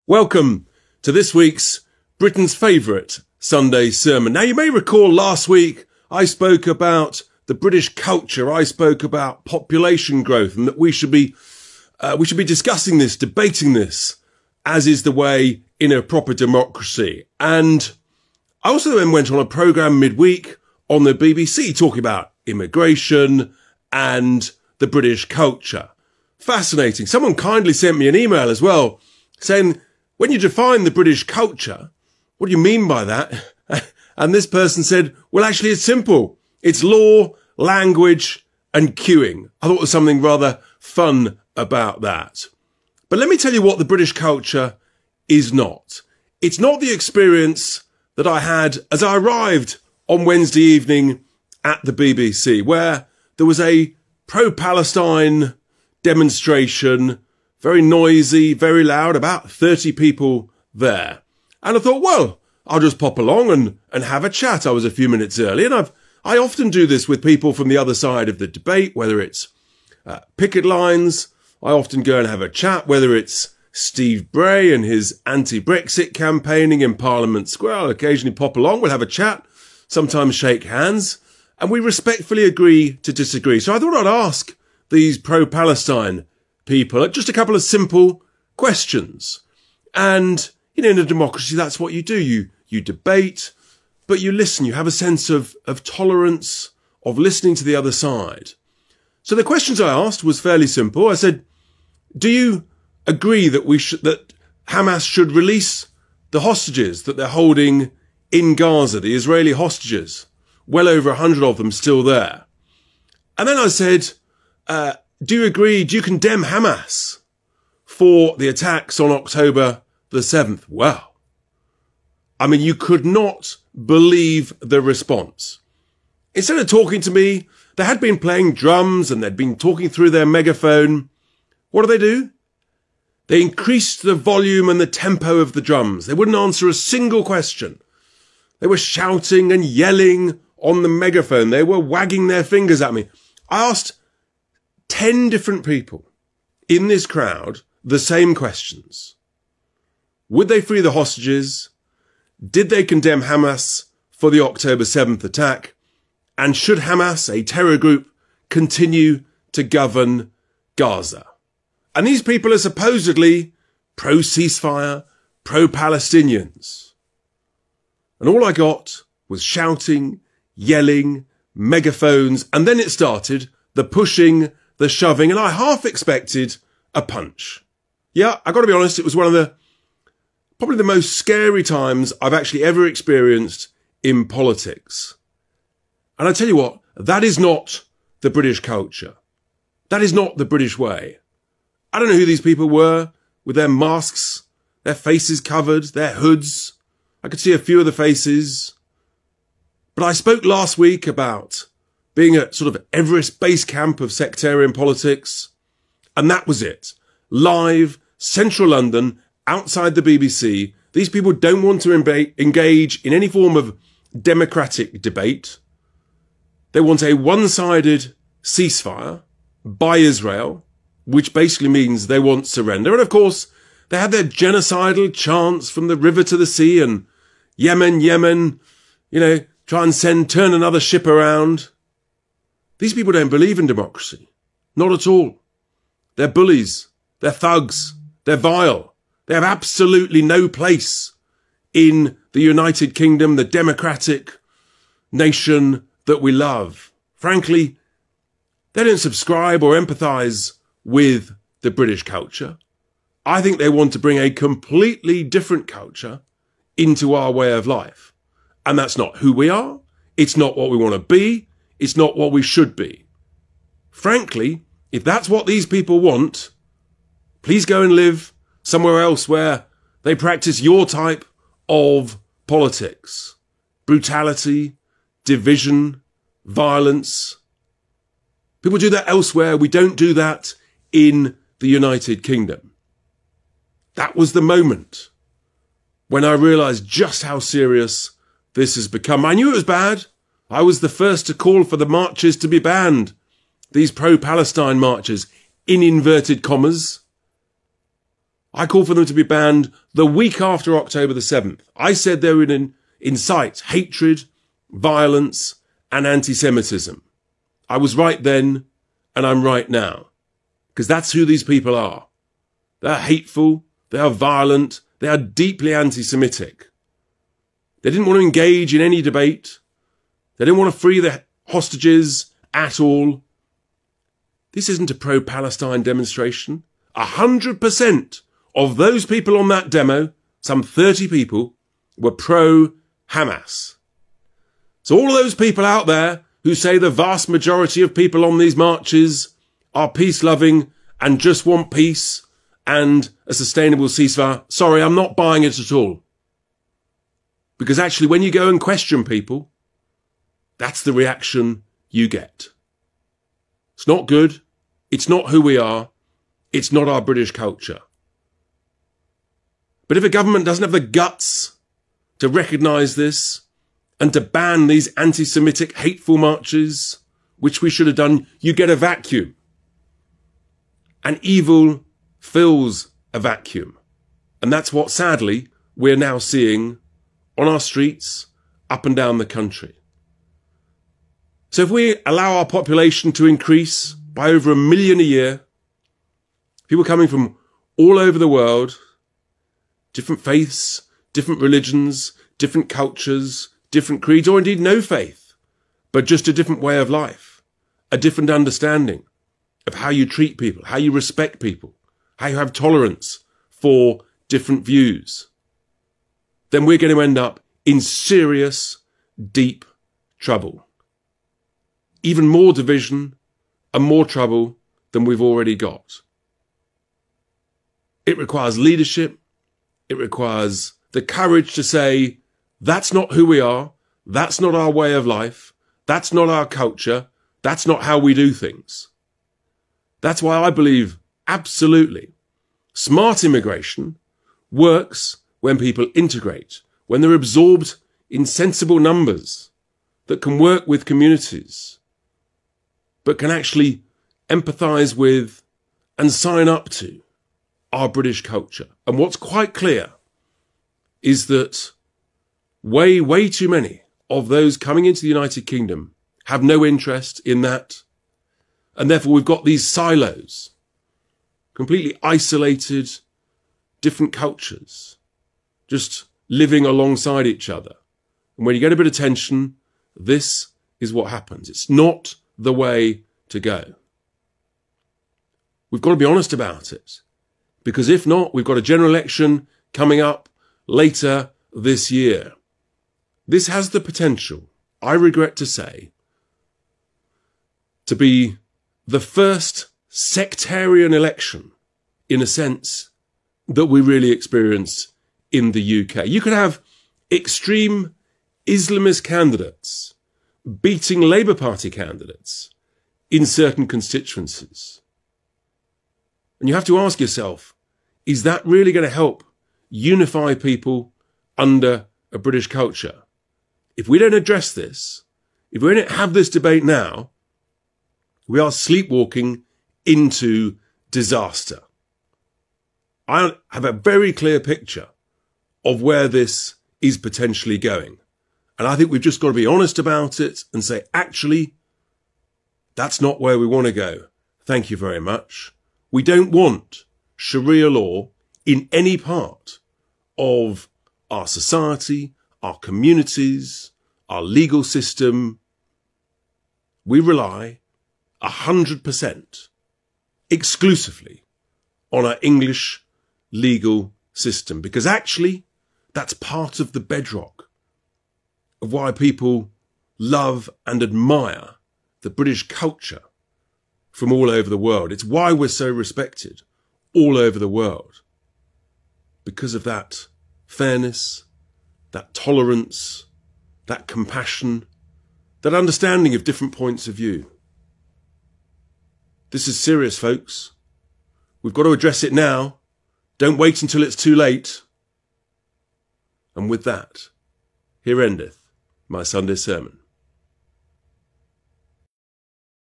Welcome to this week's Britain's favourite Sunday sermon. Now, you may recall last week I spoke about the British culture. I spoke about population growth and that we should be discussing this, debating this, as is the way in a proper democracy. And I also then went on a programme midweek on the BBC talking about immigration and the British culture. Fascinating. Someone kindly sent me an email as well saying, when you define the British culture, what do you mean by that? And this person said, well, actually, it's simple. It's law, language, and queuing. I thought there was something rather fun about that. But let me tell you what the British culture is not. It's not the experience that I had as I arrived on Wednesday evening at the BBC, where there was a pro-Palestine demonstration, very noisy, very loud, about 30 people there. And I thought, well, I'll just pop along and have a chat. I was a few minutes early, and I often do this with people from the other side of the debate, whether it's picket lines. I often go and have a chat, whether it's Steve Bray and his anti-Brexit campaigning in Parliament Square. I'll occasionally pop along, we'll have a chat, sometimes shake hands, and we respectfully agree to disagree. So I thought I'd ask these pro-Palestine people just a couple of simple questions. And, you know, in a democracy, that's what you do. You debate, but you listen. You have a sense of tolerance, of listening to the other side. So the questions I asked was fairly simple. I said, do you agree that that Hamas should release the hostages that they're holding in Gaza, the Israeli hostages, well over 100 of them still there? And then I said, do you condemn Hamas for the attacks on October the 7th? Well, I mean, you could not believe the response. Instead of talking to me, they had been playing drums and they'd been talking through their megaphone. What do? They increased the volume and the tempo of the drums. They wouldn't answer a single question. They were shouting and yelling on the megaphone. They were wagging their fingers at me. I asked 10 different people in this crowd the same questions. Would they free the hostages? Did they condemn Hamas for the October 7th attack? And should Hamas, a terror group, continue to govern Gaza? And these people are supposedly pro-ceasefire, pro-Palestinians. And all I got was shouting, yelling, megaphones, and then it started, the pushing, the shoving, and I half expected a punch. Yeah, I got to be honest, it was one of probably the most scary times I've actually ever experienced in politics. And I tell you what, that is not the British culture. That is not the British way. I don't know who these people were with their masks, their faces covered, their hoods. I could see a few of the faces. But I spoke last week about being at sort of Everest base camp of sectarian politics. And that was it. Live, central London, outside the BBC. These people don't want to engage in any form of democratic debate. They want a one-sided ceasefire by Israel, which basically means they want surrender. And of course, they had their genocidal chants from the river to the sea and Yemen, you know, try and turn another ship around. These people don't believe in democracy. Not at all. They're bullies. They're thugs. They're vile. They have absolutely no place in the United Kingdom, the democratic nation that we love. Frankly, they don't subscribe or empathise with the British culture. I think they want to bring a completely different culture into our way of life. And that's not who we are. It's not what we want to be. It's not what we should be. Frankly, if that's what these people want, please go and live somewhere else where they practice your type of politics. Brutality, division, violence. People do that elsewhere. We don't do that in the United Kingdom. That was the moment when I realised just how serious this has become. I knew it was bad. I was the first to call for the marches to be banned. These pro-Palestine marches, in inverted commas. I called for them to be banned the week after October the 7th. I said they would incite hatred, violence, and anti-Semitism. I was right then, and I'm right now. Because that's who these people are. They're hateful, they are violent, they are deeply anti-Semitic. They didn't want to engage in any debate. They didn't want to free the hostages at all. This isn't a pro-Palestine demonstration. 100% of those people on that demo, some 30 people, were pro-Hamas. So all of those people out there who say the vast majority of people on these marches are peace-loving and just want peace and a sustainable ceasefire, sorry, I'm not buying it at all. Because actually, when you go and question people, that's the reaction you get. It's not good. It's not who we are. It's not our British culture. But if a government doesn't have the guts to recognise this and to ban these anti-Semitic hateful marches, which we should have done, you get a vacuum. And evil fills a vacuum. And that's what, sadly, we're now seeing on our streets, up and down the country. So if we allow our population to increase by over 1 million a year, people coming from all over the world, different faiths, different religions, different cultures, different creeds, or indeed no faith, but just a different way of life, a different understanding of how you treat people, how you respect people, how you have tolerance for different views, then we're going to end up in serious, deep trouble. Even more division and more trouble than we've already got. It requires leadership. It requires the courage to say, that's not who we are. That's not our way of life. That's not our culture. That's not how we do things. That's why I believe, absolutely, smart immigration works when people integrate, when they're absorbed in sensible numbers that can work with communities, but can actually empathise with and sign up to our British culture. And what's quite clear is that way too many of those coming into the United Kingdom have no interest in that. And therefore we've got these silos, completely isolated, different cultures, just living alongside each other. And when you get a bit of tension, this is what happens. It's not the way to go. We've got to be honest about it. Because if not, we've got a general election coming up later this year. This has the potential, I regret to say, to be the first sectarian election, in a sense, that we really experience in the UK. You could have extreme Islamist candidates beating Labour Party candidates in certain constituencies. And you have to ask yourself, is that really going to help unify people under a British culture? If we don't address this, if we don't have this debate now, we are sleepwalking into disaster. I have a very clear picture of where this is potentially going. And I think we've just got to be honest about it and say, actually, that's not where we want to go. Thank you very much. We don't want Sharia law in any part of our society, our communities, our legal system. We rely 100% exclusively on our English legal system, because actually that's part of the bedrock of why people love and admire the British culture from all over the world. It's why we're so respected all over the world, because of that fairness, that tolerance, that compassion, that understanding of different points of view. This is serious, folks. We've got to address it now. Don't wait until it's too late. And with that, here endeth my Sunday sermon.